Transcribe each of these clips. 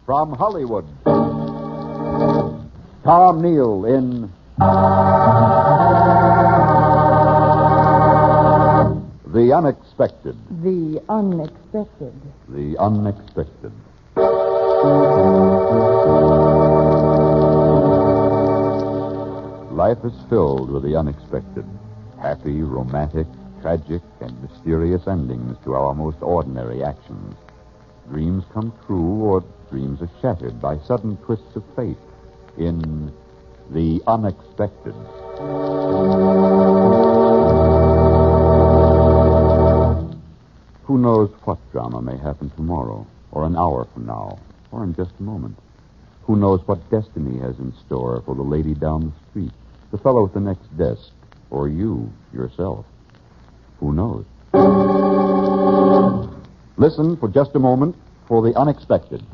From Hollywood, Tom Neal in The Unexpected. The Unexpected. The Unexpected. Life is filled with the unexpected. Happy, romantic, tragic, and mysterious endings to our most ordinary actions. Dreams come true or dreams are shattered by sudden twists of fate in The Unexpected. Who knows what drama may happen tomorrow, or an hour from now, or in just a moment? Who knows what destiny has in store for the lady down the street, the fellow at the next desk, or you, yourself? Who knows? Listen for just a moment for The Unexpected.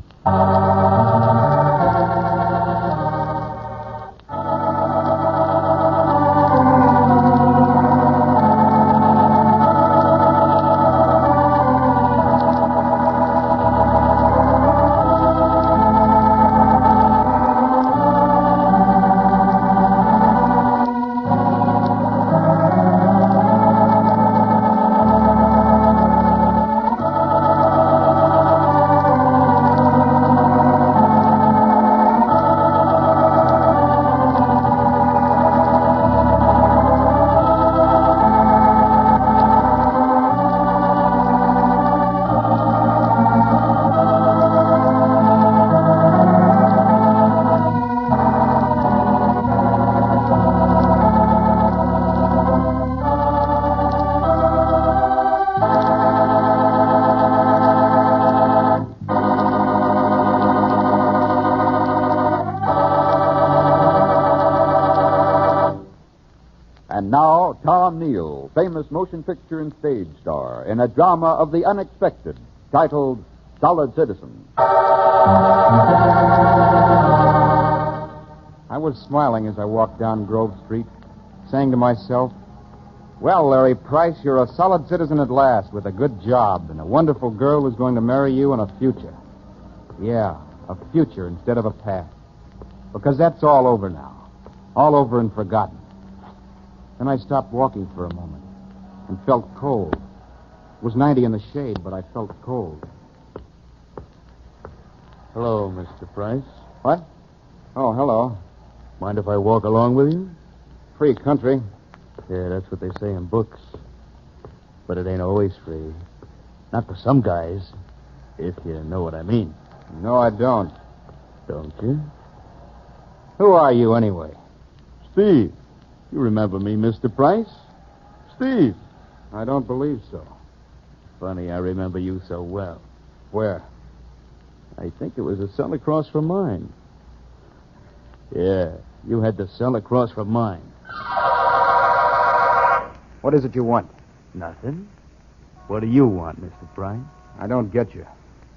And now, Tom Neal, famous motion picture and stage star, in a drama of the unexpected, titled Solid Citizen. I was smiling as I walked down Grove Street, saying to myself, well, Larry Price, you're a solid citizen at last with a good job and a wonderful girl who's going to marry you and a future. Yeah, a future instead of a past. Because that's all over now. All over and forgotten. Then I stopped walking for a moment and felt cold. It was 90 in the shade, but I felt cold. Hello, Mr. Price. What? Oh, hello. Mind if I walk along with you? Free country. Yeah, that's what they say in books. But it ain't always free. Not for some guys, if you know what I mean. No, I don't. Don't you? Who are you, anyway? Steve. You remember me, Mr. Price? Steve. I don't believe so. Funny, I remember you so well. Where? I think it was a cell across from mine. Yeah, you had the cell across from mine. What is it you want? Nothing. What do you want, Mr. Price? I don't get you.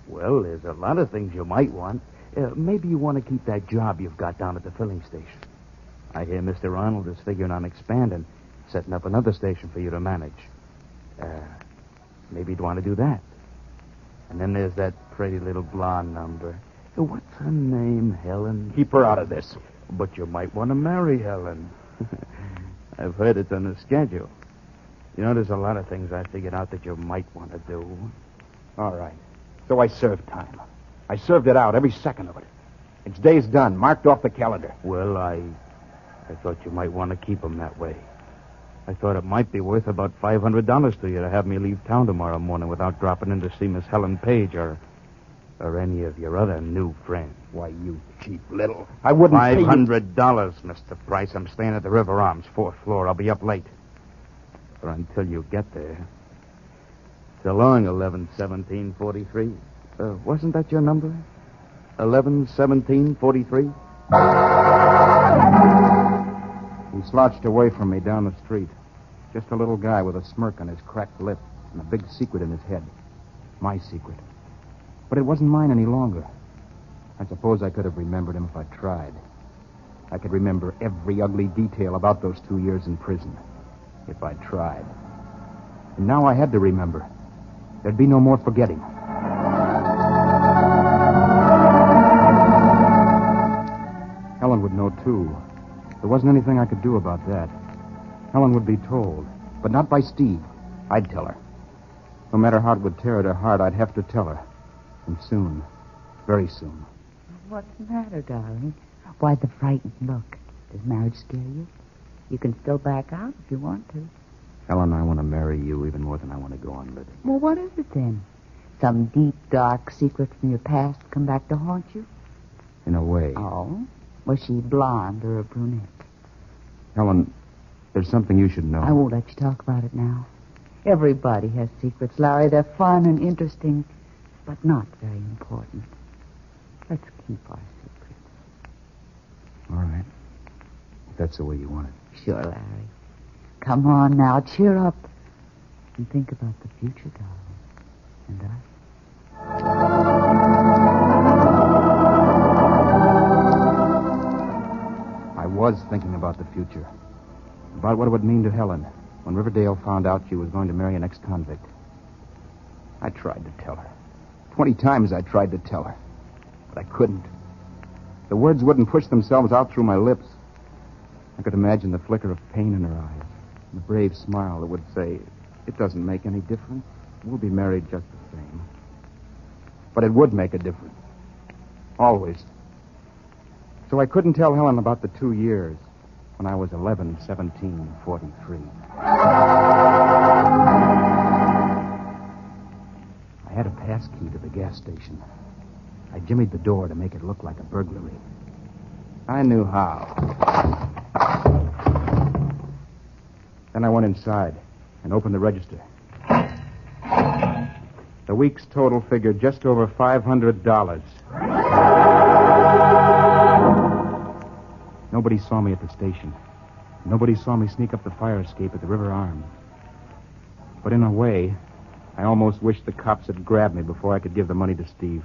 Well, there's a lot of things you might want. Maybe you want to keep that job you've got down at the filling station. I hear Mr. Arnold is figuring on expanding, setting up another station for you to manage. Maybe you'd want to do that. And then there's that pretty little blonde number. What's her name, Helen? Keep her out of this. But you might want to marry Helen. I've heard it's on the schedule. You know, there's a lot of things I figured out that you might want to do. All right. So I served time. I served it out, every second of it. Its day's done, marked off the calendar. Well, I thought you might want to keep them that way. I thought it might be worth about $500 to you to have me leave town tomorrow morning without dropping in to see Miss Helen Page or any of your other new friends. Why, you cheap little... I wouldn't pay you... $500, Mr. Price. I'm staying at the River Arms, 4th floor. I'll be up late. But until you get there... So long, 11-17-43. Wasn't that your number? 11-17-43? He slouched away from me down the street. Just a little guy with a smirk on his cracked lip and a big secret in his head. My secret. But it wasn't mine any longer. I suppose I could have remembered him if I tried. I could remember every ugly detail about those 2 years in prison. If I tried. And now I had to remember. There'd be no more forgetting. too. There wasn't anything I could do about that. Helen would be told, but not by Steve. I'd tell her. No matter how it would tear at her heart, I'd have to tell her. And soon. Very soon. What's the matter, darling? Why the frightened look? Does marriage scare you? You can still back out if you want to. Helen, I want to marry you even more than I want to go on living. Well, what is it then? Some deep, dark secret from your past come back to haunt you? In a way. Oh? Was she blonde or a brunette? Helen, there's something you should know. I won't let you talk about it now. Everybody has secrets, Larry. They're fun and interesting, but not very important. Let's keep our secrets. All right. If that's the way you want it. Sure, Larry. Come on now, cheer up. And think about the future, darling. And us. I was thinking about the future. About what it would mean to Helen when Riverdale found out she was going to marry an ex-convict. I tried to tell her. 20 times I tried to tell her. But I couldn't. The words wouldn't push themselves out through my lips. I could imagine the flicker of pain in her eyes, and the brave smile that would say, "It doesn't make any difference. We'll be married just the same." But it would make a difference. Always. So I couldn't tell Helen about the 2 years when I was 11, 17, 43. I had a pass key to the gas station. I jimmied the door to make it look like a burglary. I knew how. Then I went inside and opened the register. The week's total figured just over $500. Nobody saw me at the station. Nobody saw me sneak up the fire escape at the river arm. But in a way, I almost wished the cops had grabbed me before I could give the money to Steve.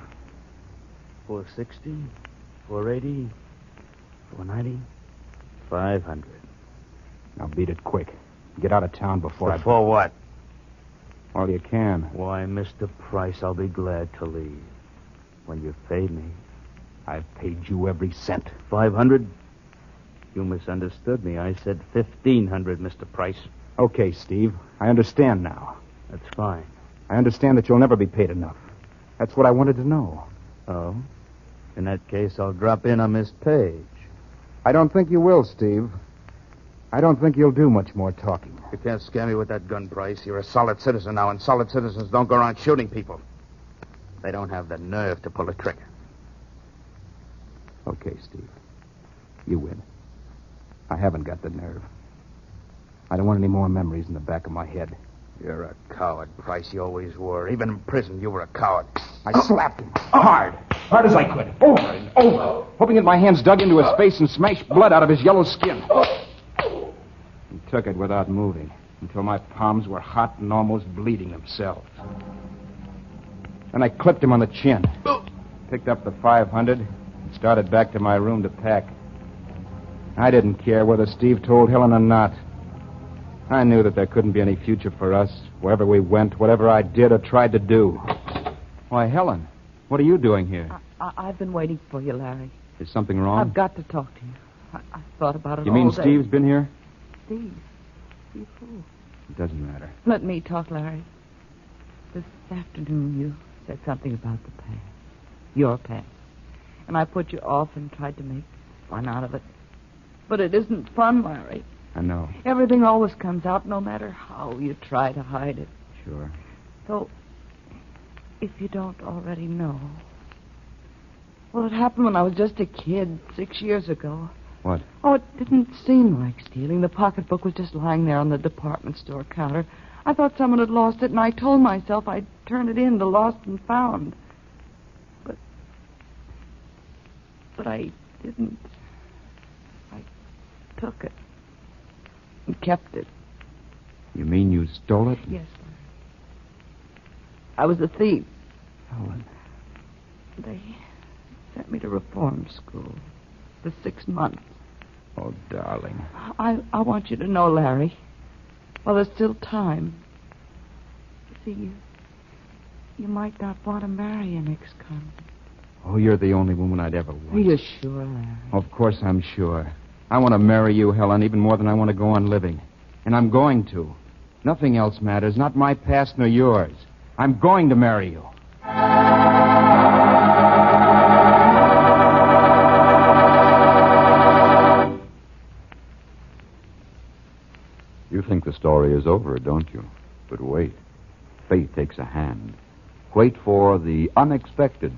460, 480, 490, 500. Now beat it quick. Get out of town before Before what? All you can. Why, Mr. Price, I'll be glad to leave. When you pay me. I've paid you every cent. 500? You misunderstood me. I said 1,500, Mr. Price. Okay, Steve. I understand now. That's fine. I understand that you'll never be paid enough. That's what I wanted to know. Oh? In that case, I'll drop in on Miss Page. I don't think you will, Steve. I don't think you'll do much more talking. You can't scare me with that gun, Price. You're a solid citizen now, and solid citizens don't go around shooting people. They don't have the nerve to pull a trigger. Okay, Steve. You win. I haven't got the nerve. I don't want any more memories in the back of my head. You're a coward, Price. You always were. Even in prison, you were a coward. I slapped him. Hard as I could. Over and over. Hoping that my hands dug into his face and smashed blood out of his yellow skin. He took it without moving until my palms were hot and almost bleeding themselves. Then I clipped him on the chin. Picked up the 500 and started back to my room to pack. I didn't care whether Steve told Helen or not. I knew that there couldn't be any future for us, wherever we went, whatever I did or tried to do. Why, Helen, what are you doing here? I've been waiting for you, Larry. Is something wrong? I've got to talk to you. I thought about it You all mean day. Steve's been here? Steve? You fool. It doesn't matter. Let me talk, Larry. This afternoon you said something about the past. Your past. And I put you off and tried to make fun out of it. But it isn't fun, Larry. I know. Everything always comes out no matter how you try to hide it. Sure. So, if you don't already know... Well, it happened when I was just a kid 6 years ago. What? Oh, it didn't seem like stealing. The pocketbook was just lying there on the department store counter. I thought someone had lost it, and I told myself I'd turn it in to Lost and Found. But I didn't. I took it and kept it. You mean you stole it? Yes, sir. I was a thief. Helen. They sent me to reform school for 6 months. Oh, darling. I want you to know, Larry, while there's still time. See, you might not want to marry an ex-convict. Oh, you're the only woman I'd ever want. Are you sure, Larry? Of course I'm sure. I want to marry you, Helen, even more than I want to go on living. And I'm going to. Nothing else matters, not my past nor yours. I'm going to marry you. You think the story is over, don't you? But wait. Fate takes a hand. Wait for the unexpected.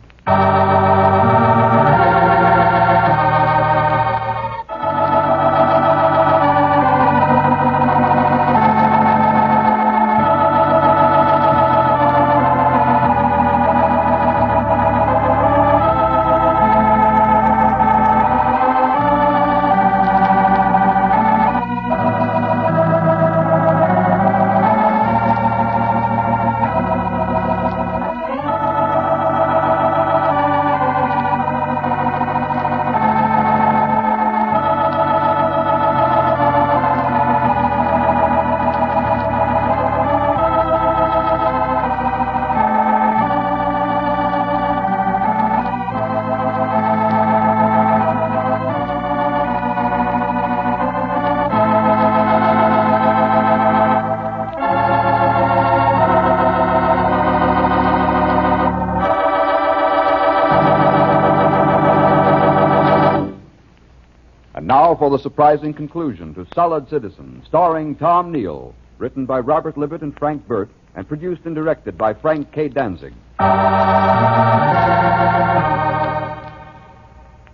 Now for the surprising conclusion to Solid Citizen, starring Tom Neal, written by Robert Libet and Frank Burt, and produced and directed by Frank K. Danzig.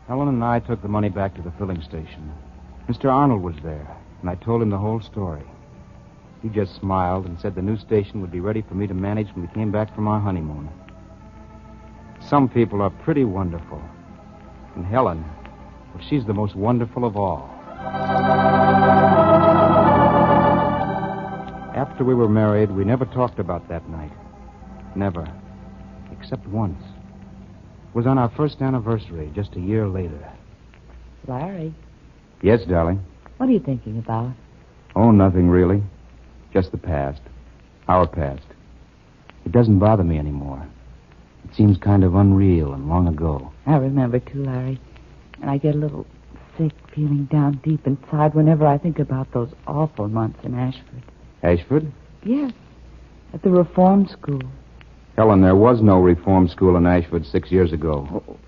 Helen and I took the money back to the filling station. Mr. Arnold was there, and I told him the whole story. He just smiled and said the new station would be ready for me to manage when we came back from our honeymoon. Some people are pretty wonderful. And Helen, well, she's the most wonderful of all. After we were married, we never talked about that night. Never. Except once. It was on our first anniversary, just a year later. Larry, Yes, darling? what are you thinking about? Oh, nothing really. Just the past. Our past. It doesn't bother me anymore. It seems kind of unreal and long ago. I remember, too, Larry. And I get a little sick feeling down deep inside whenever I think about those awful months in Ashford. Ashford? Yes, at the reform school. Helen, there was no reform school in Ashford 6 years ago.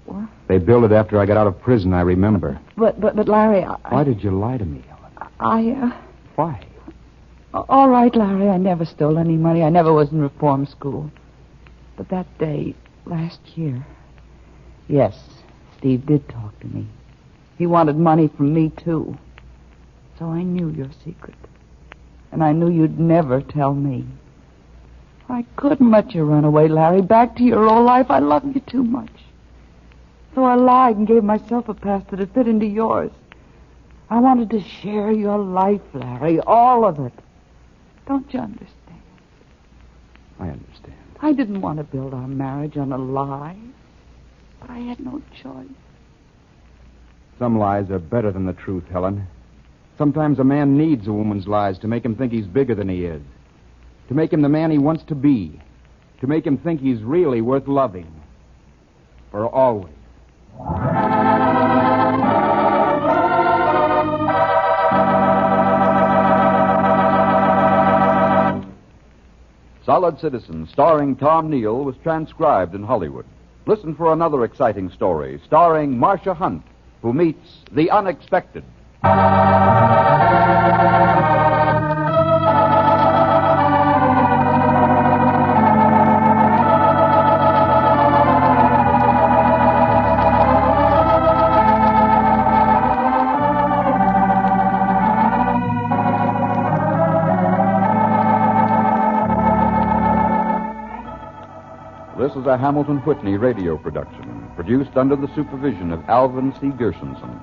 What? They built it after I got out of prison, I remember. But Larry, Why did you lie to me, Helen? Why? All right, Larry, I never stole any money. I never was in reform school. But that day, last year, yes, Steve did talk to me. He wanted money from me, too. So I knew your secret. And I knew you'd never tell me. I couldn't let you run away, Larry, back to your old life. I love you too much. So I lied and gave myself a past that'd fit into yours. I wanted to share your life, Larry, all of it. Don't you understand? I understand. I didn't want to build our marriage on a lie, but I had no choice. Some lies are better than the truth, Helen. Sometimes a man needs a woman's lies to make him think he's bigger than he is. To make him the man he wants to be. To make him think he's really worth loving. For always. Solid Citizen, starring Tom Neal, was transcribed in Hollywood. Listen for another exciting story, starring Marcia Hunt, who meets the unexpected. This is a Hamilton Whitney radio production, produced under the supervision of Alvin C. Gershenson.